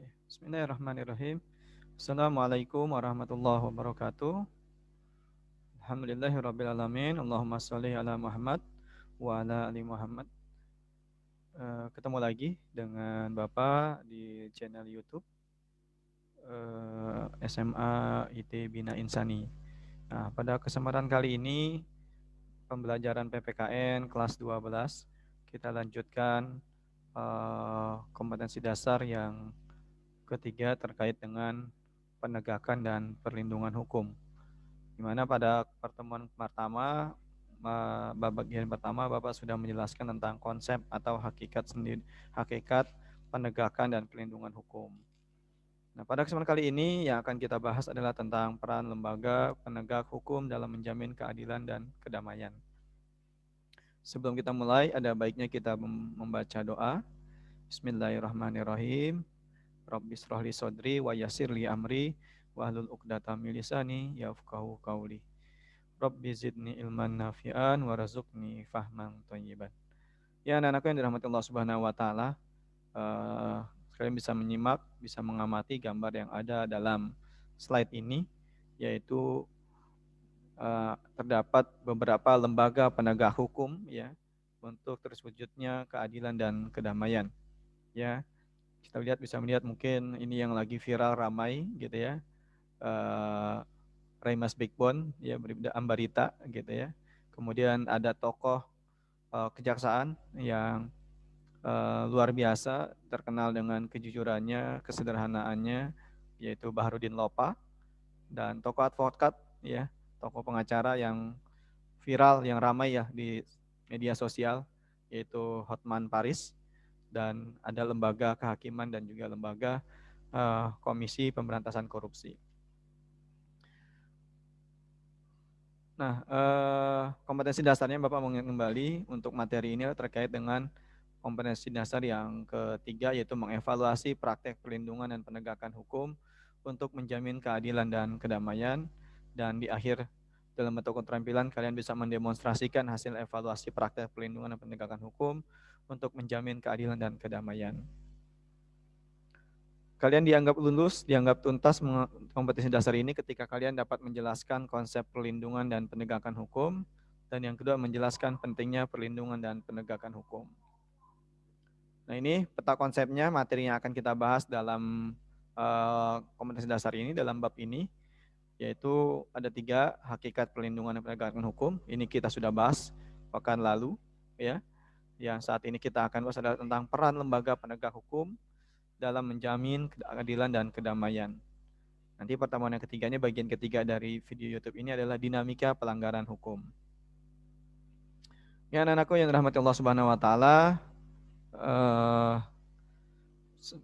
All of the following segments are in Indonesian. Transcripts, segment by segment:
Oke. Bismillahirrahmanirrahim. Assalamualaikum warahmatullahi wabarakatuh. Alhamdulillahirrabbilalamin. Allahumma sholli ala Muhammad wa ala ali Muhammad. Ketemu lagi dengan Bapak di channel YouTube SMA IT Bina Insani. Nah, pada kesempatan kali ini pembelajaran PPKN kelas 12 kita lanjutkan kompetensi dasar yang ketiga terkait dengan penegakan dan perlindungan hukum. Di mana pada pertemuan pertama, bagian pertama Bapak sudah menjelaskan tentang konsep atau hakikat sendiri, hakikat penegakan dan perlindungan hukum. Nah, pada kesempatan kali ini yang akan kita bahas adalah tentang peran lembaga penegak hukum dalam menjamin keadilan dan kedamaian. Sebelum kita mulai, ada baiknya kita membaca doa. Bismillahirrahmanirrahim. Rabbi shrah li sodri wa yassir li amri wahlul 'uqdatam min lisani yafqahu qawli. Rabbi zidni ilman nafi'an warzuqni fahman thayyiban. Ya, anak-anakku yang dirahmati Allah Subhanahu wa taala, kalian bisa menyimak, bisa mengamati gambar yang ada dalam slide ini, yaitu terdapat beberapa lembaga penegak hukum ya untuk terwujudnya keadilan dan kedamaian. Ya, kita bisa melihat mungkin ini yang lagi viral ramai gitu ya. Remas Backbone ya, Bribda Ambarita gitu ya. Kemudian ada tokoh kejaksaan yang luar biasa, terkenal dengan kejujurannya, kesederhanaannya, yaitu Baharudin Lopa, dan tokoh advokat ya, tokoh pengacara yang viral, yang ramai ya di media sosial, yaitu Hotman Paris, dan ada lembaga kehakiman dan juga lembaga Komisi Pemberantasan Korupsi. Nah, kompetensi dasarnya Bapak mengingat kembali untuk materi ini terkait dengan kompetensi dasar yang ketiga, yaitu mengevaluasi praktek perlindungan dan penegakan hukum untuk menjamin keadilan dan kedamaian. Dan di akhir dalam bentuk keterampilan kalian bisa mendemonstrasikan hasil evaluasi praktek perlindungan dan penegakan hukum untuk menjamin keadilan dan kedamaian. Kalian dianggap lulus, dianggap tuntas kompetensi dasar ini ketika kalian dapat menjelaskan konsep perlindungan dan penegakan hukum, dan yang kedua menjelaskan pentingnya perlindungan dan penegakan hukum. Nah, ini peta konsepnya, materi yang akan kita bahas dalam kompetensi dasar ini, dalam bab ini, yaitu ada 3, hakikat perlindungan dan penegakan hukum. Ini kita sudah bahas pekan lalu ya. Yang saat ini kita akan bahas adalah tentang peran lembaga penegak hukum dalam menjamin keadilan dan kedamaian. Nanti pertemuan yang ketiganya, bagian ketiga dari video YouTube ini adalah dinamika pelanggaran hukum. Ya, anak-anakku yang dirahmati Allah Subhanahu wa taala,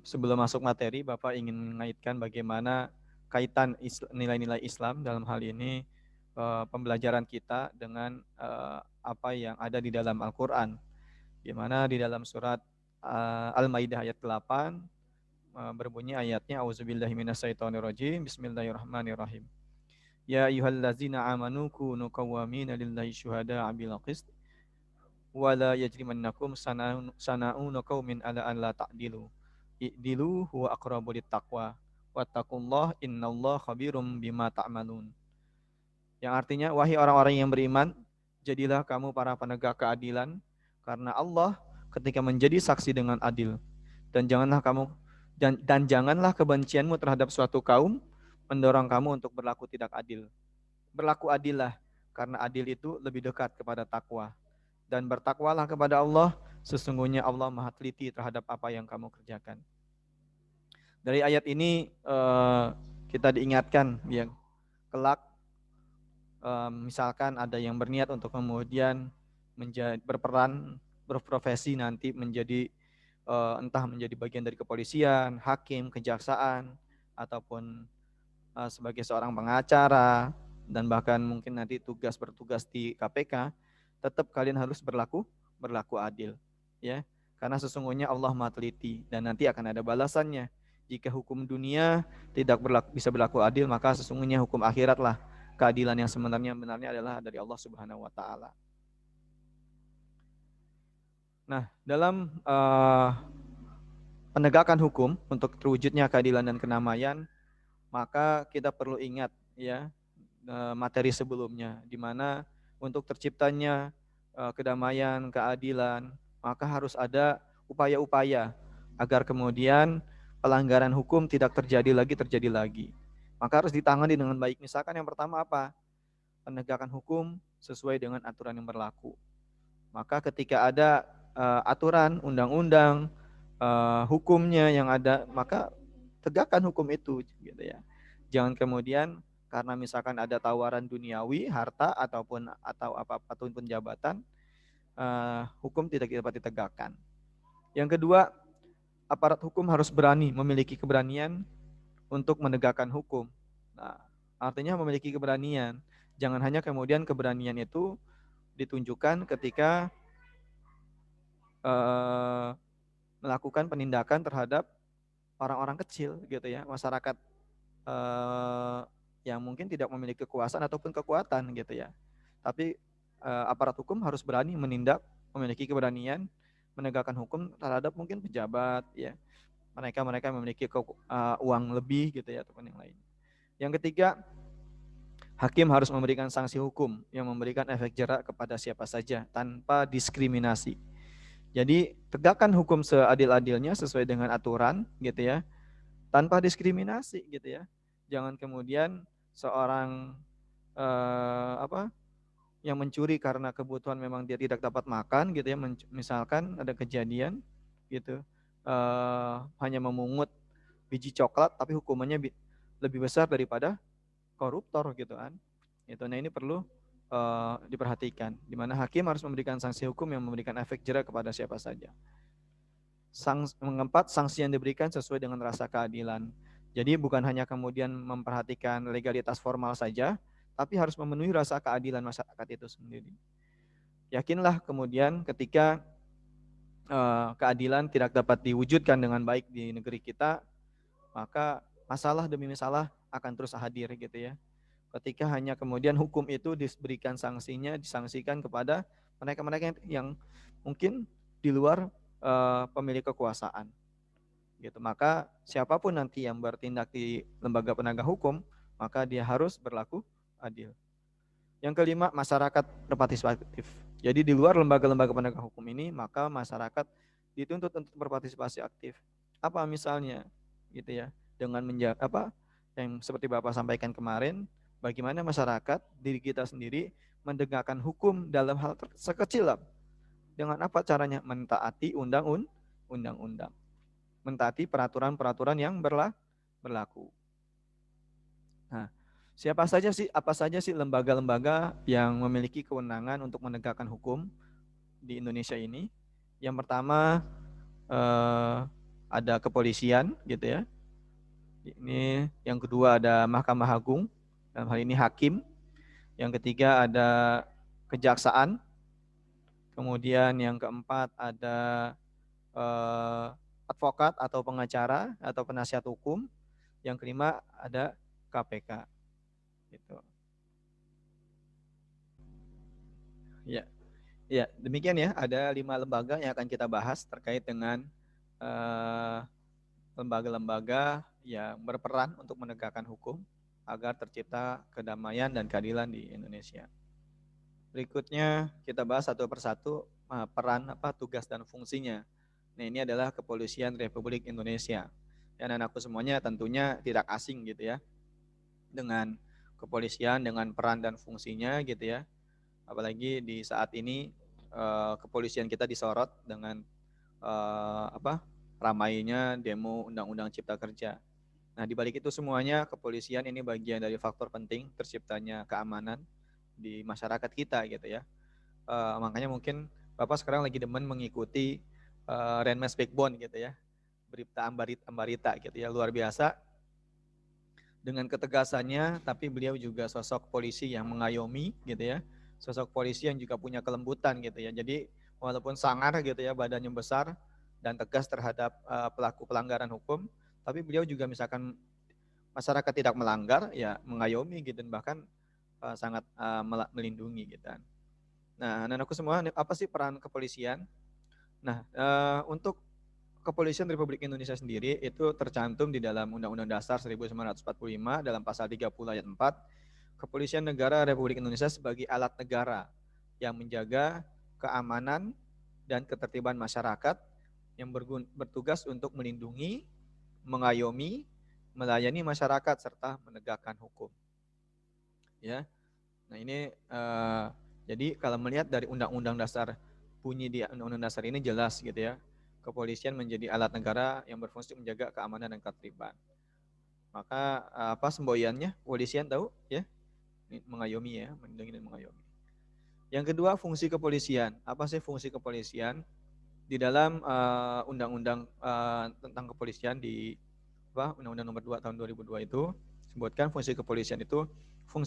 sebelum masuk materi, Bapak ingin mengaitkan bagaimana kaitan nilai-nilai Islam dalam hal ini pembelajaran kita dengan apa yang ada di dalam Al-Qur'an. Di mana di dalam surat Al-Maidah ayat 8 berbunyi ayatnya, auzubillahi minasyaitonirrajim, bismillahirrahmanirrahim. Ya ayyuhallazina amanu kunu qawwamina lillahi syuhada'a bil qist wa la yajrimannakum sana'unu qaumin ala an la ta'dilu i'dilu huwa aqrabu littaqwa wattaqullaha innallaha khabirum bima ta'malun. Yang artinya, wahai orang-orang yang beriman, jadilah kamu para penegak keadilan karena Allah ketika menjadi saksi dengan adil, dan janganlah kebencianmu terhadap suatu kaum mendorong kamu untuk berlaku tidak adil. Berlaku adillah, karena adil itu lebih dekat kepada takwa. Dan bertakwalah kepada Allah, sesungguhnya Allah Maha teliti terhadap apa yang kamu kerjakan. Dari ayat ini kita diingatkan ya, kelak misalkan ada yang berniat untuk kemudian berperan, berprofesi nanti menjadi entah menjadi bagian dari kepolisian, hakim, kejaksaan, ataupun sebagai seorang pengacara, dan bahkan mungkin nanti bertugas di KPK, tetap kalian harus berlaku adil, ya. Karena sesungguhnya Allah Maha teliti dan nanti akan ada balasannya. Jika hukum dunia tidak bisa berlaku adil, maka sesungguhnya hukum akhiratlah keadilan yang sebenarnya adalah dari Allah Subhanahu wa taala. Nah, dalam penegakan hukum, untuk terwujudnya keadilan dan kedamaian, maka kita perlu ingat ya materi sebelumnya, di mana untuk terciptanya kedamaian, keadilan, maka harus ada upaya-upaya agar kemudian pelanggaran hukum tidak terjadi lagi. Maka harus ditangani dengan baik. Misalkan yang pertama apa? Penegakan hukum sesuai dengan aturan yang berlaku. Maka ketika ada aturan, undang-undang, hukumnya yang ada, maka tegakkan hukum itu, gitu ya. Jangan kemudian karena misalkan ada tawaran duniawi, harta atau apapun jabatan, hukum tidak dapat ditegakkan. Yang kedua, aparat hukum harus memiliki keberanian untuk menegakkan hukum. Nah, artinya memiliki keberanian. Jangan hanya kemudian keberanian itu ditunjukkan ketika melakukan penindakan terhadap orang-orang kecil, gitu ya, masyarakat yang mungkin tidak memiliki kekuasaan ataupun kekuatan, gitu ya. Tapi aparat hukum harus berani menindak, memiliki keberanian menegakkan hukum terhadap mungkin pejabat, ya, mereka memiliki uang lebih, gitu ya, ataupun yang lain. Yang ketiga, hakim harus memberikan sanksi hukum yang memberikan efek jerak kepada siapa saja tanpa diskriminasi. Jadi tegakkan hukum seadil-adilnya sesuai dengan aturan, gitu ya, tanpa diskriminasi, gitu ya. Jangan kemudian seorang yang mencuri karena kebutuhan memang dia tidak dapat makan, gitu ya, misalkan ada kejadian gitu, hanya memungut biji coklat tapi hukumannya lebih besar daripada koruptor, gitu kan. Itu, nah ini perlu diperhatikan, di mana hakim harus memberikan sanksi hukum yang memberikan efek jerak kepada siapa saja. Keempat, sanksi yang diberikan sesuai dengan rasa keadilan. Jadi bukan hanya kemudian memperhatikan legalitas formal saja, tapi harus memenuhi rasa keadilan masyarakat itu sendiri. Yakinlah kemudian ketika keadilan tidak dapat diwujudkan dengan baik di negeri kita, maka masalah demi masalah akan terus hadir, gitu ya. Ketika hanya kemudian hukum itu diberikan sanksinya, disangsikan kepada mereka-mereka yang mungkin di luar pemilik kekuasaan, gitu. Maka siapapun nanti yang bertindak di lembaga penegak hukum, maka dia harus berlaku adil. Yang kelima, masyarakat berpartisipatif. Jadi di luar lembaga-lembaga penegak hukum ini, maka masyarakat dituntut untuk berpartisipasi aktif. Apa misalnya, gitu ya, dengan menjaga yang seperti Bapak sampaikan kemarin, bagaimana masyarakat, diri kita sendiri menegakkan hukum dalam hal sekecil. Dengan apa caranya? Mentaati undang-undang, mentaati peraturan-peraturan yang berlaku. Nah, apa saja sih lembaga-lembaga yang memiliki kewenangan untuk menegakkan hukum di Indonesia ini? Yang pertama ada kepolisian, gitu ya. Ini yang kedua ada Mahkamah Agung, dalam hal ini hakim. Yang ketiga ada kejaksaan. Kemudian yang keempat ada advokat atau pengacara atau penasihat hukum. Yang kelima ada KPK. Gitu. Ya, ya, demikian ya. Ada 5 lembaga yang akan kita bahas terkait dengan lembaga-lembaga yang berperan untuk menegakkan hukum agar tercipta kedamaian dan keadilan di Indonesia. Berikutnya kita bahas satu persatu peran, tugas dan fungsinya. Nah, ini adalah Kepolisian Republik Indonesia. Dan anakku semuanya tentunya tidak asing, gitu ya, dengan kepolisian, dengan peran dan fungsinya, gitu ya. Apalagi di saat ini kepolisian kita disorot dengan ramainya demo Undang-Undang Cipta Kerja. Nah, di balik itu semuanya, kepolisian ini bagian dari faktor penting terciptanya keamanan di masyarakat kita, gitu ya. Makanya mungkin Bapak sekarang lagi demen mengikuti Renmes Backbone, gitu ya, berita Ambarita, gitu ya, luar biasa dengan ketegasannya, tapi beliau juga sosok polisi yang mengayomi, gitu ya, sosok polisi yang juga punya kelembutan, gitu ya. Jadi walaupun sangar, gitu ya, badannya besar dan tegas terhadap pelaku pelanggaran hukum, tapi beliau juga misalkan masyarakat tidak melanggar, ya mengayomi, gitu, dan bahkan sangat melindungi, gitu. Nah, anak-anakku semua, apa sih peran kepolisian? Nah, untuk Kepolisian Republik Indonesia sendiri itu tercantum di dalam Undang-Undang Dasar 1945 dalam pasal 30 ayat 4. Kepolisian Negara Republik Indonesia sebagai alat negara yang menjaga keamanan dan ketertiban masyarakat, yang bertugas untuk melindungi, mengayomi, melayani masyarakat serta menegakkan hukum. Ya. Nah, ini jadi kalau melihat dari Undang-Undang Dasar, bunyi di Undang-Undang Dasar ini jelas gitu ya. Kepolisian menjadi alat negara yang berfungsi menjaga keamanan dan ketertiban. Maka apa semboyannya? Kepolisian tahu ya? Mengayomi ya, melindungi dan mengayomi. Yang kedua, fungsi kepolisian. Apa sih fungsi kepolisian? Di dalam undang-undang tentang kepolisian di Undang-Undang Nomor 2 tahun 2002 itu sebutkan fungsi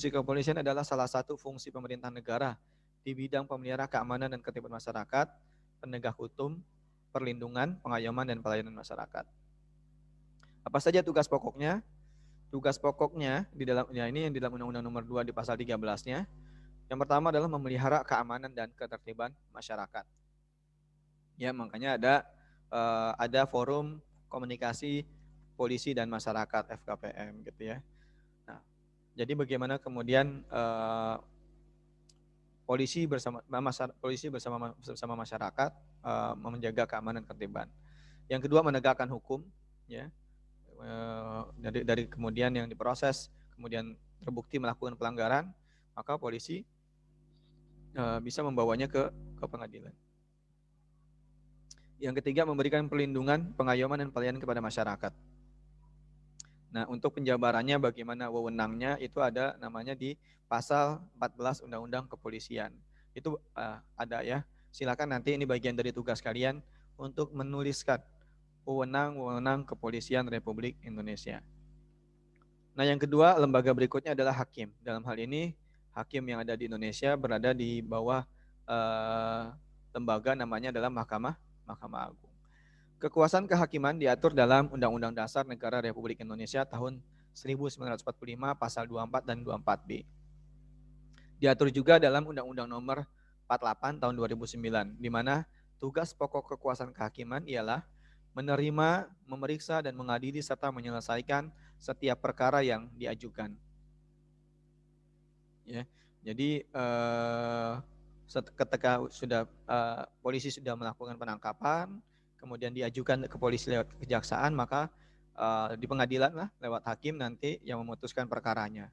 kepolisian adalah salah satu fungsi pemerintah negara di bidang pemelihara keamanan dan ketertiban masyarakat, penegak hukum, perlindungan, pengayoman dan pelayanan masyarakat. Apa saja tugas pokoknya? Tugas pokoknya di dalam ini yang di dalam Undang-Undang Nomor 2 di pasal 13-nya. Yang pertama adalah memelihara keamanan dan ketertiban masyarakat. Ya, makanya ada forum komunikasi polisi dan masyarakat FKPM gitu ya. Nah, jadi bagaimana kemudian polisi bersama masyarakat menjaga keamanan ketertiban. Yang kedua, menegakkan hukum ya. Dari kemudian yang diproses kemudian terbukti melakukan pelanggaran, maka polisi bisa membawanya ke pengadilan. Yang ketiga, memberikan perlindungan, pengayoman dan pelayanan kepada masyarakat. Nah, untuk penjabarannya bagaimana wewenangnya itu ada namanya di pasal 14 Undang-Undang Kepolisian. Itu ada ya. Silakan nanti ini bagian dari tugas kalian untuk menuliskan wewenang Kepolisian Republik Indonesia. Nah, yang kedua, lembaga berikutnya adalah hakim. Dalam hal ini, hakim yang ada di Indonesia berada di bawah lembaga namanya adalah Mahkamah Agung. Kekuasaan kehakiman diatur dalam Undang-Undang Dasar Negara Republik Indonesia tahun 1945 pasal 24 dan 24B. Diatur juga dalam Undang-Undang Nomor 48 tahun 2009, di mana tugas pokok kekuasaan kehakiman ialah menerima, memeriksa, dan mengadili serta menyelesaikan setiap perkara yang diajukan. Ya, jadi ketika polisi sudah melakukan penangkapan, kemudian diajukan ke polisi lewat kejaksaan, maka di pengadilan lah lewat hakim nanti yang memutuskan perkaranya,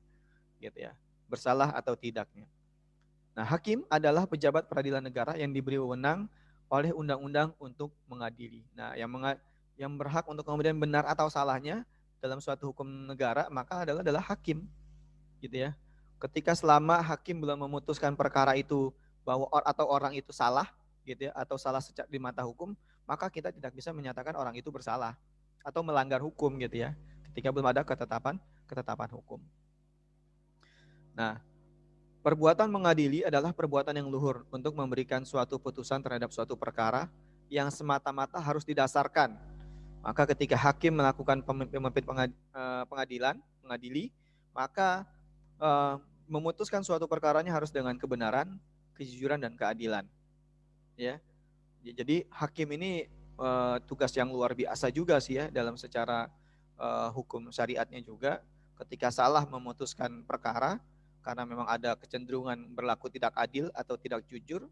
gitu ya, bersalah atau tidaknya. Nah, hakim adalah pejabat peradilan negara yang diberi wewenang oleh undang-undang untuk mengadili. Nah, yang berhak untuk kemudian benar atau salahnya dalam suatu hukum negara maka adalah hakim, gitu ya. Ketika selama hakim belum memutuskan perkara itu bahwa orang itu salah, gitu ya, atau salah di mata hukum, maka kita tidak bisa menyatakan orang itu bersalah atau melanggar hukum, gitu ya. Ketika belum ada ketetapan hukum. Nah, perbuatan mengadili adalah perbuatan yang luhur untuk memberikan suatu putusan terhadap suatu perkara yang semata-mata harus didasarkan. Maka ketika hakim melakukan mengadili, maka memutuskan suatu perkaranya harus dengan kebenaran, kejujuran dan keadilan. Ya. Jadi hakim ini tugas yang luar biasa juga sih ya dalam secara hukum syariatnya juga. Ketika salah memutuskan perkara karena memang ada kecenderungan berlaku tidak adil atau tidak jujur,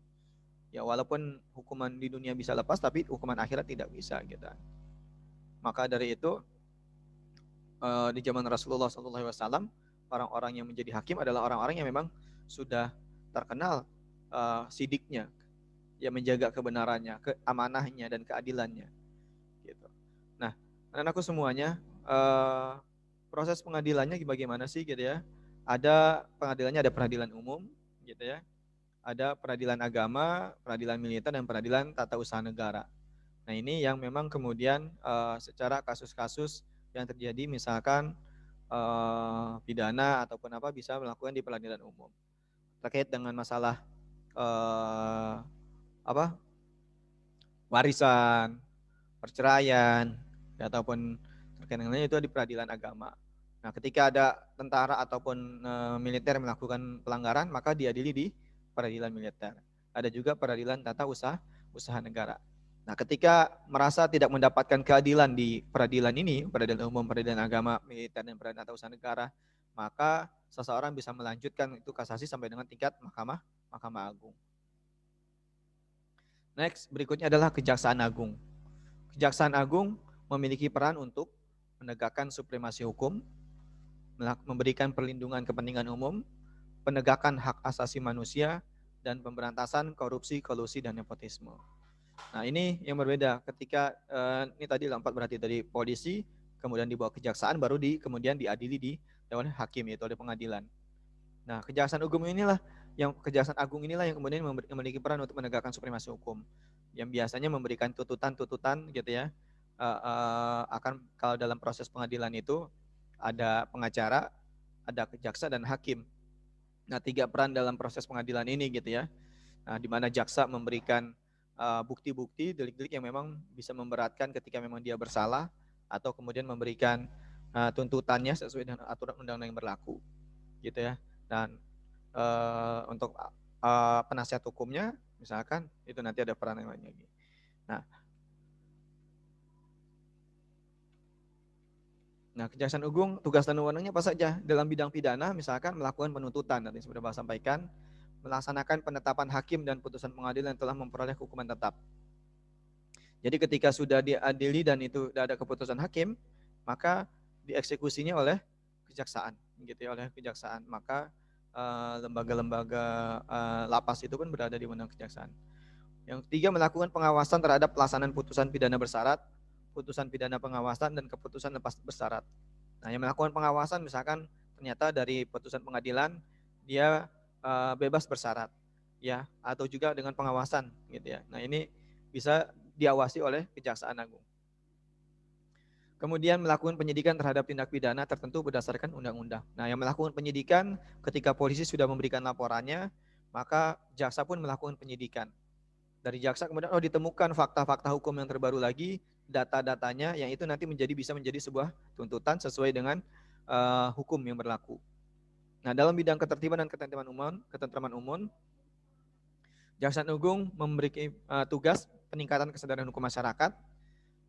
ya walaupun hukuman di dunia bisa lepas, tapi hukuman akhirat tidak bisa gitu. Maka dari itu di zaman Rasulullah SAW, orang-orang yang menjadi hakim adalah orang-orang yang memang sudah terkenal sidiknya, yang menjaga kebenarannya, keamanahnya dan keadilannya. Gitu. Nah, anak-anakku semuanya, proses pengadilannya bagaimana sih gitu ya? Ada pengadilannya, ada peradilan umum gitu ya. Ada peradilan agama, peradilan militer dan peradilan tata usaha negara. Nah, ini yang memang kemudian secara kasus-kasus yang terjadi misalkan pidana ataupun apa bisa melakukan di peradilan umum. Terkait dengan masalah warisan, perceraian, ataupun terkait dengan itu di peradilan agama. Nah, ketika ada tentara ataupun militer melakukan pelanggaran, maka diadili di peradilan militer. Ada juga peradilan tata usaha negara. Nah, ketika merasa tidak mendapatkan keadilan di peradilan ini, peradilan umum, peradilan agama, militer, dan peradilan tata usaha negara, maka seseorang bisa melanjutkan itu kasasi sampai dengan tingkat Mahkamah Agung. Next, berikutnya adalah Kejaksaan Agung. Kejaksaan Agung memiliki peran untuk menegakkan supremasi hukum, memberikan perlindungan kepentingan umum, penegakan hak asasi manusia, dan pemberantasan korupsi, kolusi, dan nepotisme. Nah, ini yang berbeda ketika ini tadi lompat berarti dari polisi, kemudian dibawa kejaksaan, baru kemudian diadili di oleh hakim, yaitu oleh pengadilan. Nah, Kejaksaan Agung inilah yang kemudian memiliki peran untuk menegakkan supremasi hukum, yang biasanya memberikan tuntutan gitu ya. Akan kalau dalam proses pengadilan itu ada pengacara, ada kejaksa, dan hakim. Nah, 3 peran dalam proses pengadilan ini gitu ya. Nah, di mana jaksa memberikan bukti-bukti delik-delik yang memang bisa memberatkan ketika memang dia bersalah, atau kemudian memberikan tuntutannya sesuai dengan aturan undang-undang yang berlaku, gitu ya. Dan untuk penasihat hukumnya, misalkan itu nanti ada peran yang lain lagi. Nah, Kejaksaan Agung tugas dan wewenangnya apa saja? Dalam bidang pidana, misalkan melakukan penuntutan, nanti sudah Bapak sampaikan, melaksanakan penetapan hakim dan putusan pengadilan yang telah memperoleh hukuman tetap. Jadi ketika sudah diadili dan itu sudah ada keputusan hakim, maka dieksekusinya oleh kejaksaan, gitu ya, oleh kejaksaan. Maka lembaga-lembaga lapas itu pun berada di wewenang kejaksaan. Yang ketiga, melakukan pengawasan terhadap pelaksanaan putusan pidana bersyarat, putusan pidana pengawasan, dan keputusan lepas bersyarat. Nah, yang melakukan pengawasan misalkan ternyata dari putusan pengadilan dia bebas bersyarat, ya, atau juga dengan pengawasan, gitu ya. Nah, ini bisa diawasi oleh Kejaksaan Agung. Kemudian melakukan penyidikan terhadap tindak pidana tertentu berdasarkan undang-undang. Nah, yang melakukan penyidikan ketika polisi sudah memberikan laporannya, maka jaksa pun melakukan penyidikan. Dari jaksa kemudian ditemukan fakta-fakta hukum yang terbaru lagi, data-datanya, yang itu nanti bisa menjadi sebuah tuntutan sesuai dengan hukum yang berlaku. Nah, dalam bidang ketertiban dan ketentraman umum, Kejaksaan Agung memiliki tugas peningkatan kesadaran hukum masyarakat,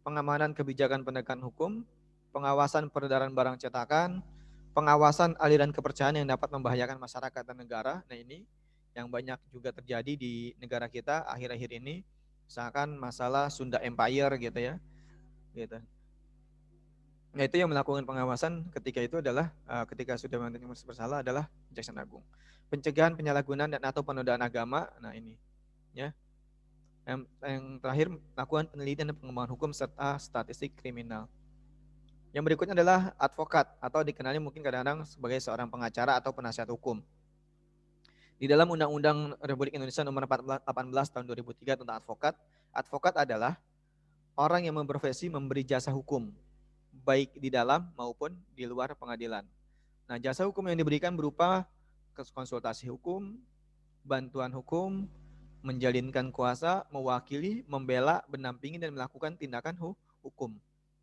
pengamanan kebijakan penegakan hukum, pengawasan peredaran barang cetakan, pengawasan aliran kepercayaan yang dapat membahayakan masyarakat dan negara. Nah, ini yang banyak juga terjadi di negara kita akhir-akhir ini, misalkan masalah Sunda Empire gitu ya, gitu. Nah, itu yang melakukan pengawasan ketika itu adalah ketika sudah bersalah adalah Kejaksaan Agung. Pencegahan penyalahgunaan dan atau penodaan agama. Nah, ini ya. Yang terakhir, melakukan penelitian dan pengembangan hukum serta statistik kriminal. Yang berikutnya adalah advokat, atau dikenali mungkin kadang-kadang sebagai seorang pengacara atau penasihat hukum. Di dalam Undang-Undang Republik Indonesia Nomor 18 Tahun 2003 tentang advokat, advokat adalah orang yang berprofesi memberi jasa hukum, baik di dalam maupun di luar pengadilan. Nah, jasa hukum yang diberikan berupa konsultasi hukum, bantuan hukum, menjalinkan kuasa, mewakili, membela, mendampingi, dan melakukan tindakan hukum.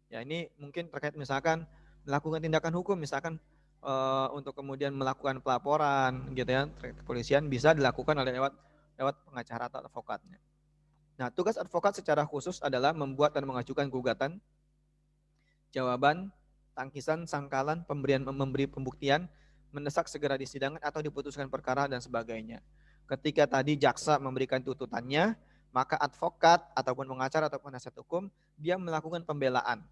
Ya, ini mungkin terkait misalkan melakukan tindakan hukum, misalkan untuk kemudian melakukan pelaporan gitu ya, kepolisian bisa dilakukan oleh lewat pengacara atau advokatnya. Nah, tugas advokat secara khusus adalah membuat dan mengajukan gugatan, jawaban, tangkisan, sangkalan, memberi pembuktian, mendesak segera disidangkan atau diputuskan perkara dan sebagainya. Ketika tadi jaksa memberikan tuntutannya, maka advokat ataupun pengacara ataupun penasihat hukum dia melakukan pembelaan.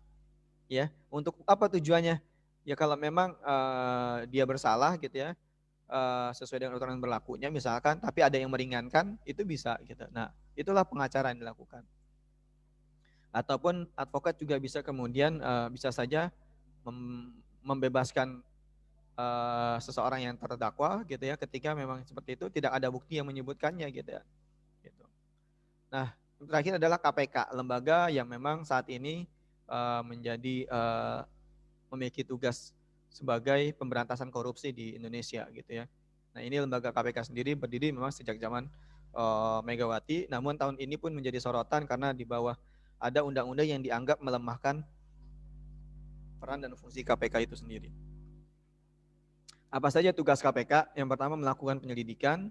Ya, untuk apa tujuannya? Ya kalau memang dia bersalah gitu ya, sesuai dengan aturan berlakunya misalkan, tapi ada yang meringankan, itu bisa gitu. Nah, itulah pengacara yang dilakukan. Ataupun advokat juga bisa kemudian bisa saja membebaskan seseorang yang terdakwa gitu ya, ketika memang seperti itu tidak ada bukti yang menyebutkannya gitu ya. Gitu. Nah, terakhir adalah KPK, lembaga yang memang saat ini menjadi memiliki tugas sebagai pemberantasan korupsi di Indonesia gitu ya. Nah, ini lembaga KPK sendiri berdiri memang sejak zaman Megawati, namun tahun ini pun menjadi sorotan karena di bawah ada undang-undang yang dianggap melemahkan peran dan fungsi KPK itu sendiri. Apa saja tugas KPK? Yang pertama, melakukan penyelidikan,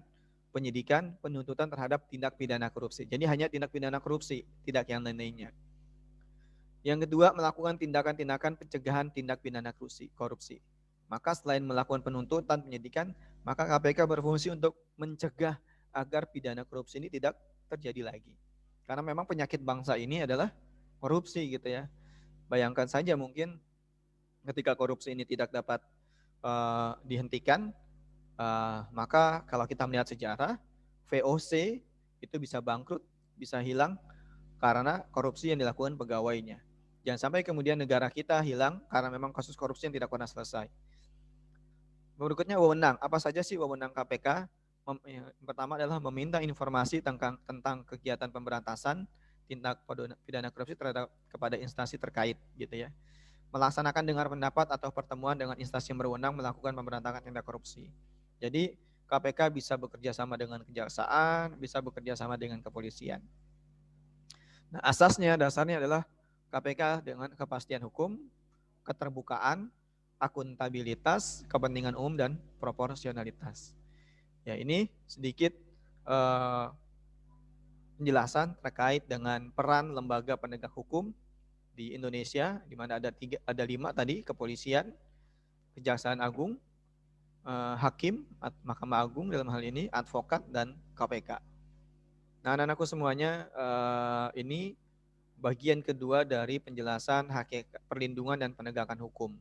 penyidikan, penuntutan terhadap tindak pidana korupsi. Jadi hanya tindak pidana korupsi, tidak yang lain-lainnya. Yang kedua, melakukan tindakan-tindakan pencegahan tindak pidana korupsi. Maka selain melakukan penuntutan, penyidikan, maka KPK berfungsi untuk mencegah agar pidana korupsi ini tidak terjadi lagi. Karena memang penyakit bangsa ini adalah korupsi gitu ya. Bayangkan saja mungkin ketika korupsi ini tidak dapat dihentikan, maka kalau kita melihat sejarah, VOC itu bisa bangkrut, bisa hilang karena korupsi yang dilakukan pegawainya. Jangan sampai kemudian negara kita hilang karena memang kasus korupsi yang tidak pernah selesai. Berikutnya wewenang. Apa saja sih wewenang KPK? Yang pertama adalah meminta informasi tentang kegiatan pemberantasan tindak pidana korupsi terhadap kepada instansi terkait gitu ya. Melaksanakan dengar pendapat atau pertemuan dengan instansi yang berwenang melakukan pemberantasan tindak korupsi. Jadi KPK bisa bekerja sama dengan kejaksaan, bisa bekerja sama dengan kepolisian. Nah, dasarnya adalah KPK dengan kepastian hukum, keterbukaan, akuntabilitas, kepentingan umum, dan proporsionalitas. Ya, ini sedikit penjelasan terkait dengan peran lembaga penegak hukum di Indonesia, di mana ada 5 tadi, kepolisian, kejaksaan agung, hakim, Mahkamah Agung dalam hal ini, advokat, dan KPK. Nah, anak-anakku semuanya, ini bagian kedua dari penjelasan hakikat perlindungan dan penegakan hukum.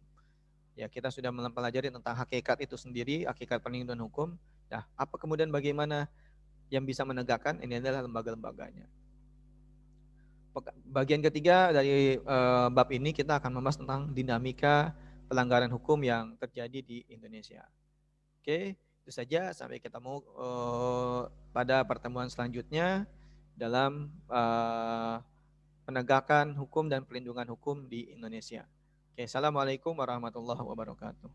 Ya, kita sudah mempelajari tentang hakikat itu sendiri, hakikat perlindungan hukum. Nah, apa kemudian bagaimana yang bisa menegakkan? Ini adalah lembaga-lembaganya. Bagian ketiga dari bab ini kita akan membahas tentang dinamika pelanggaran hukum yang terjadi di Indonesia. Oke, itu saja. Sampai ketemu pada pertemuan selanjutnya dalam penegakan hukum dan perlindungan hukum di Indonesia. Oke, assalamualaikum warahmatullahi wabarakatuh.